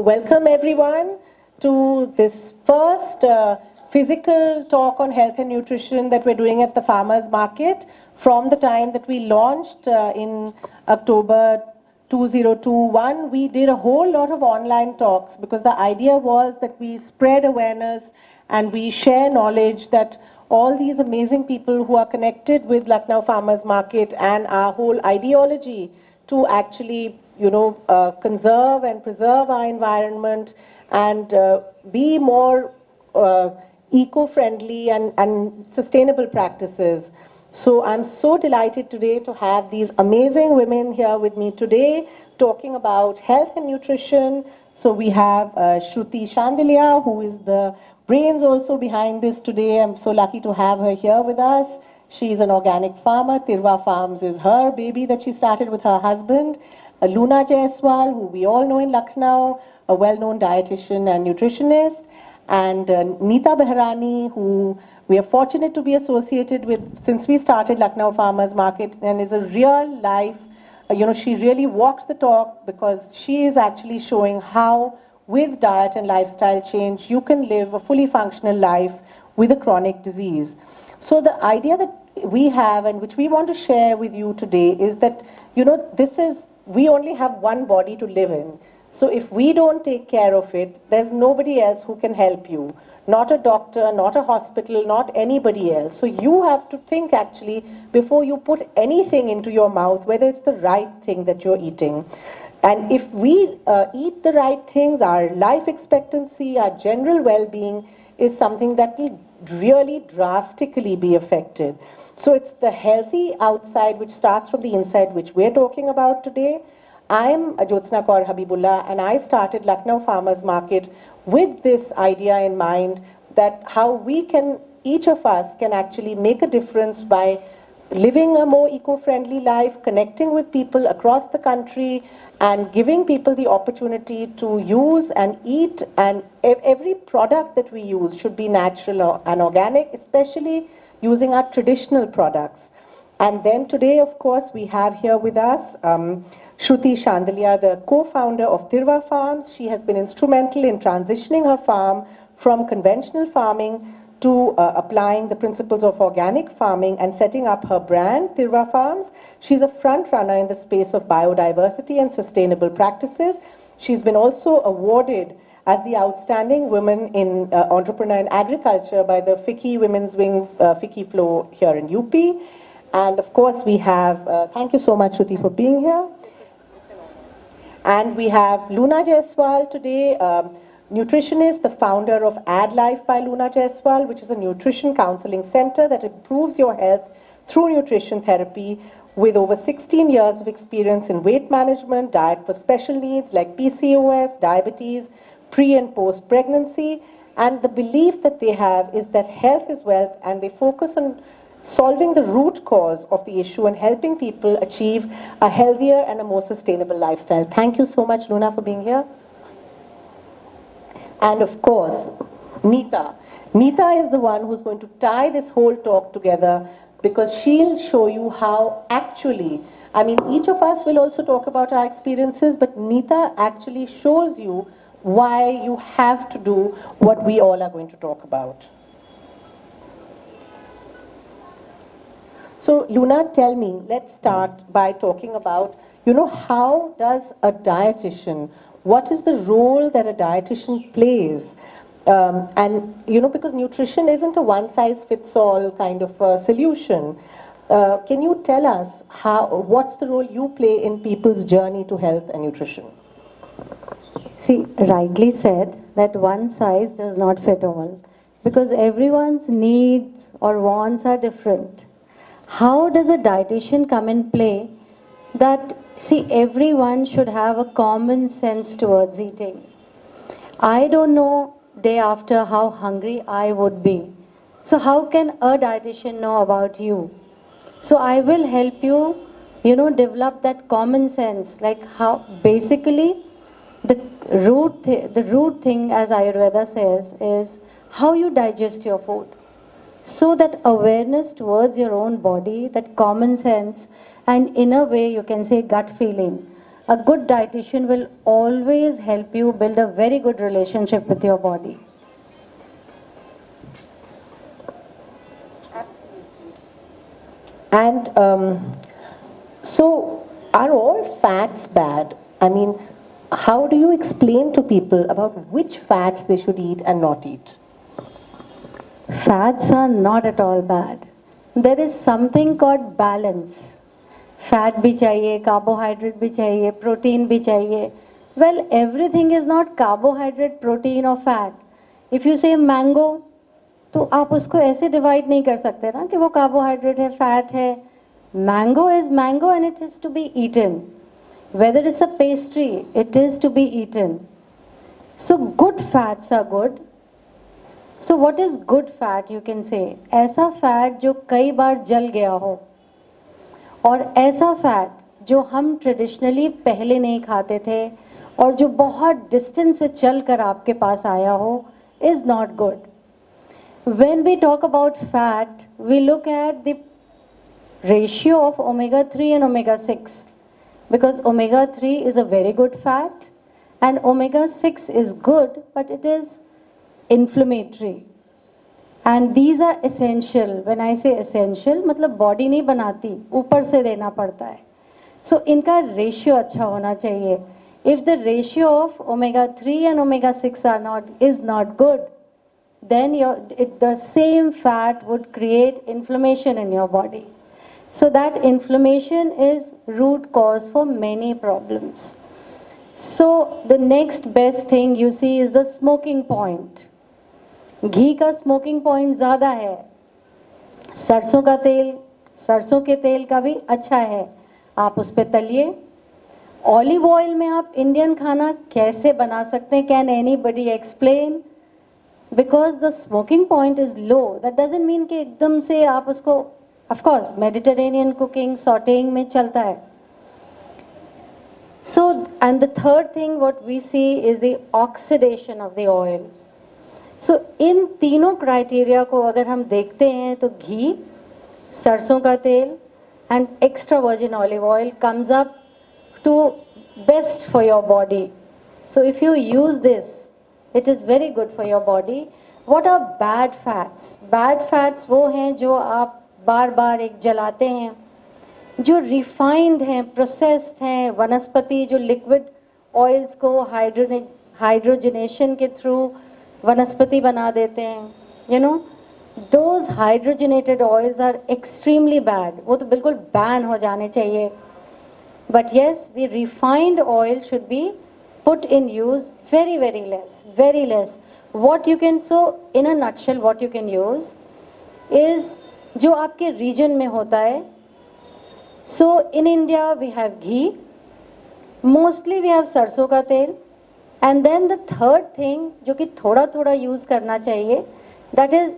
welcome everyone to this first physical talk on health and nutrition that we're doing at the Farmers Market from the time that we launched in October 2021. We did a whole lot of online talks because the idea was that we spread awareness and we share knowledge that all these amazing people who are connected with Lucknow Farmers Market and our whole ideology to actually conserve and preserve our environment and be more eco-friendly and sustainable practices. So I'm so delighted today to have these amazing women here with me today talking about health and nutrition. So we have Shruti Shandilia, who is the brains also behind this today. I'm so lucky to have her here with us. She's an organic farmer. Tirva Farms is her baby that she started with her husband. Luna Jaiswal, who we all know in Lucknow, a well-known dietitian and nutritionist, and Neeta Behrani, who we are fortunate to be associated with since we started Lucknow Farmers Market, and is a real life, she really walks the talk because she is actually showing how with diet and lifestyle change you can live a fully functional life with a chronic disease. So the idea that we have and which we want to share with you today is that, we only have one body to live in. So if we don't take care of it, there's nobody else who can help you. Not a doctor, not a hospital, not anybody else. So you have to think actually before you put anything into your mouth, whether it's the right thing that you're eating. And if we eat the right things, our life expectancy, our general well-being is something that will really drastically be affected. So it's the healthy outside which starts from the inside, which we're talking about today. I'm Jyotsna Kaur Habibullah, and I started Lucknow Farmers Market with this idea in mind that how we can, each of us can actually make a difference by living a more eco-friendly life, connecting with people across the country, and giving people the opportunity to use and eat, and every product that we use should be natural and organic, especially using our traditional products. And then today, of course, we have here with us Shruti Shandilia, the co-founder of Tirva Farms. She has been instrumental in transitioning her farm from conventional farming to applying the principles of organic farming and setting up her brand, Tirva Farms. She's a front runner in the space of biodiversity and sustainable practices. She's been also awarded as the outstanding woman in entrepreneur in agriculture by the FICCI Women's Wing FICCI Flow here in UP. And of course we have, thank you so much Shruti for being here. And we have Luna Jaiswal today, nutritionist, the founder of Add Life by Luna Jaiswal, which is a nutrition counseling center that improves your health through nutrition therapy, with over 16 years of experience in weight management, diet for special needs like PCOS, diabetes, pre and post pregnancy. And the belief that they have is that health is wealth, and they focus on solving the root cause of the issue and helping people achieve a healthier and a more sustainable lifestyle. Thank you so much, Luna, for being here. And of course, Neeta. Neeta is the one who's going to tie this whole talk together, because she'll show you how actually, each of us will also talk about our experiences, but Neeta actually shows you why you have to do what we all are going to talk about. So Luna, tell me, let's start by talking about, how does a dietitian, what is the role that a dietitian plays? Because nutrition isn't a one-size-fits-all kind of solution. Can you tell us what's the role you play in people's journey to health and nutrition? See, rightly said that one size does not fit all, because everyone's needs or wants are different. How does a dietitian come in play? That, see, everyone should have a common sense towards eating. I don't know day after how hungry I would be. So how can a dietitian know about you? So I will help you, develop that common sense, like how basically the root thing, as Ayurveda says, is how you digest your food. So that awareness towards your own body, that common sense, and in a way you can say gut feeling, a good dietitian will always help you build a very good relationship with your body. And so, are all fats bad? I mean, how do you explain to people about which fats they should eat and not eat? Fats are not at all bad. There is something called balance. Fat भी चाहिए, carbohydrate भी चाहिए, protein भी चाहिए. Well, everything is not carbohydrate, protein or fat. If you say mango, तो आप उसको ऐसे डिवाइड नहीं कर सकते ना कि वो कार्बोहाइड्रेट है, फैट है. Mango is mango and it is to be eaten. Whether it's a pastry, it is to be eaten. So good fats are good. So what is good fat? You can say ऐसा fat जो कई बार जल गया हो, और ऐसा fat जो हम ट्रेडिशनली पहले नहीं खाते थे और जो बहुत डिस्टेंस से चल कर आपके पास आया हो, is not good. When we talk about fat, we look at the ratio of omega-3 and omega-6, because omega-3 is a very good fat and omega-6 is good, but it is inflammatory. And these are essential. When I say essential, मतलब body नहीं बनाती, ऊपर से देना पड़ता है. So इनका ratio अच्छा होना चाहिए. If the ratio of omega-3 and omega-6 is not good, then the same fat would create inflammation in your body. So that inflammation is root cause for many problems. So the next best thing you see is the smoking point. घी का smoking point ज़्यादा है. सरसों का तेल, सरसों के तेल का भी अच्छा है, आप उस पे तलिए. ऑलिव ऑयल में आप इंडियन खाना कैसे बना सकते हैं? Can anybody explain? Because the smoking point is low, that doesn't mean कि एकदम से आप उसको, of course Mediterranean cooking, sauteing में चलता है. So, and the third thing what we see is the oxidation of the oil. So इन तीनों criteria को अगर हम देखते हैं तो घी, सरसों का तेल and extra virgin olive oil comes up to best for your body. So if you use this, it is very good for your body. What are bad fats? Bad fats वो हैं जो आप बार बार एक जलाते हैं, जो refined हैं, processed हैं, वनस्पति जो liquid oils को hydrogenation के through वनस्पति बना देते हैं. You know, those hydrogenated oils are extremely bad. वो तो बिल्कुल ban हो जाने चाहिए. But yes, the refined oil should be put in use very, very less, very less. What you can, so in a nutshell, what you can use is जो आपके region में होता है. So in India we have ghee, mostly we have सरसों का तेल, and then the third thing जो कि थोड़ा थोड़ा use करना चाहिए, that is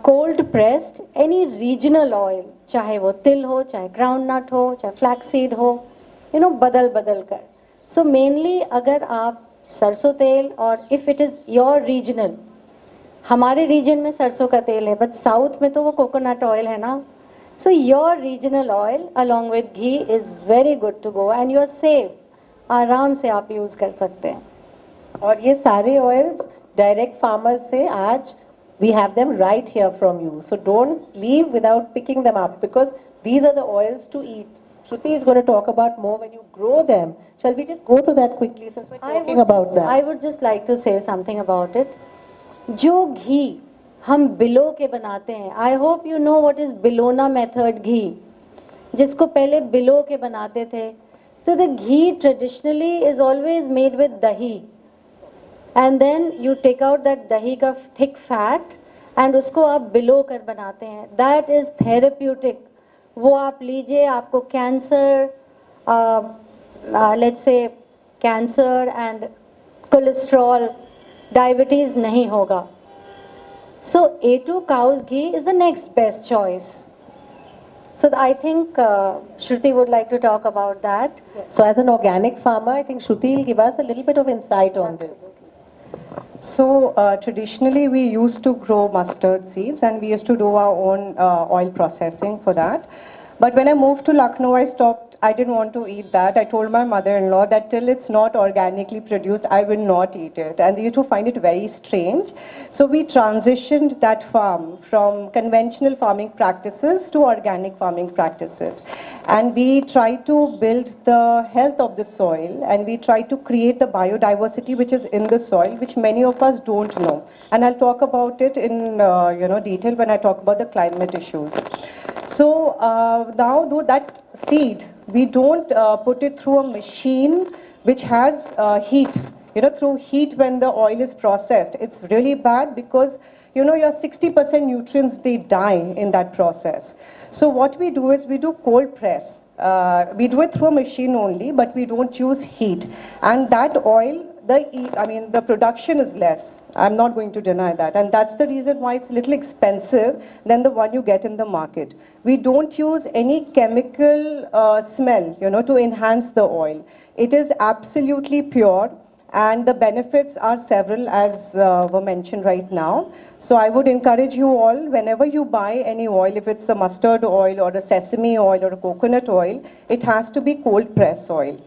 cold pressed any regional oil, चाहे वो तिल हो, चाहे groundnut हो, चाहे flaxseed हो, you know, बदल बदल कर. So mainly अगर आप सरसों तेल, और if it is your regional, हमारे region में सरसों का तेल है, but south में तो वो coconut oil है ना. So your regional oil along with ghee is very good to go and you are safe. आराम से आप use कर सकते हैं. और ये सारे oils direct farmers से आज we have them right here from you. So don't leave without picking them up, because these are the oils to eat. Shruti is going to talk about more when you grow them. Shall we just go to that quickly since we're talking about that? I would just like to say something about it. जो घी हम below के बनाते हैं, I hope you know what is बिलोना method घी, जिसको पहले below के बनाते थे. So the ghee traditionally is always made with dahi, and then you take out that dahi का thick fat and उसको आप बिलो कर बनाते हैं. That is therapeutic. वो आप लीजिए, आपको cancer, let's say cancer and cholesterol, diabetes नहीं होगा. So A2 cow's ghee is the next best choice. So I think Shruti would like to talk about that. Yes. So as an organic farmer, I think Shruti will give us a little bit of insight on this. So traditionally we used to grow mustard seeds and we used to do our own oil processing for that. But when I moved to Lucknow, I didn't want to eat that. I told my mother-in-law that till it's not organically produced, I will not eat it. And they used to find it very strange. So we transitioned that farm from conventional farming practices to organic farming practices. And we try to build the health of the soil, and we try to create the biodiversity which is in the soil, which many of us don't know. And I'll talk about it in detail when I talk about the climate issues. So now though that seed, we don't put it through a machine which has heat. Through heat when the oil is processed, it's really bad because your 60% nutrients, they die in that process. So what we do is we do cold press. We do it through a machine only, but we don't use heat. And that oil, the production is less. I'm not going to deny that. And that's the reason why it's a little expensive than the one you get in the market. We don't use any chemical smell, to enhance the oil. It is absolutely pure. And the benefits are several, as were mentioned right now. So I would encourage you all, whenever you buy any oil, if it's a mustard oil or a sesame oil or a coconut oil, it has to be cold press oil.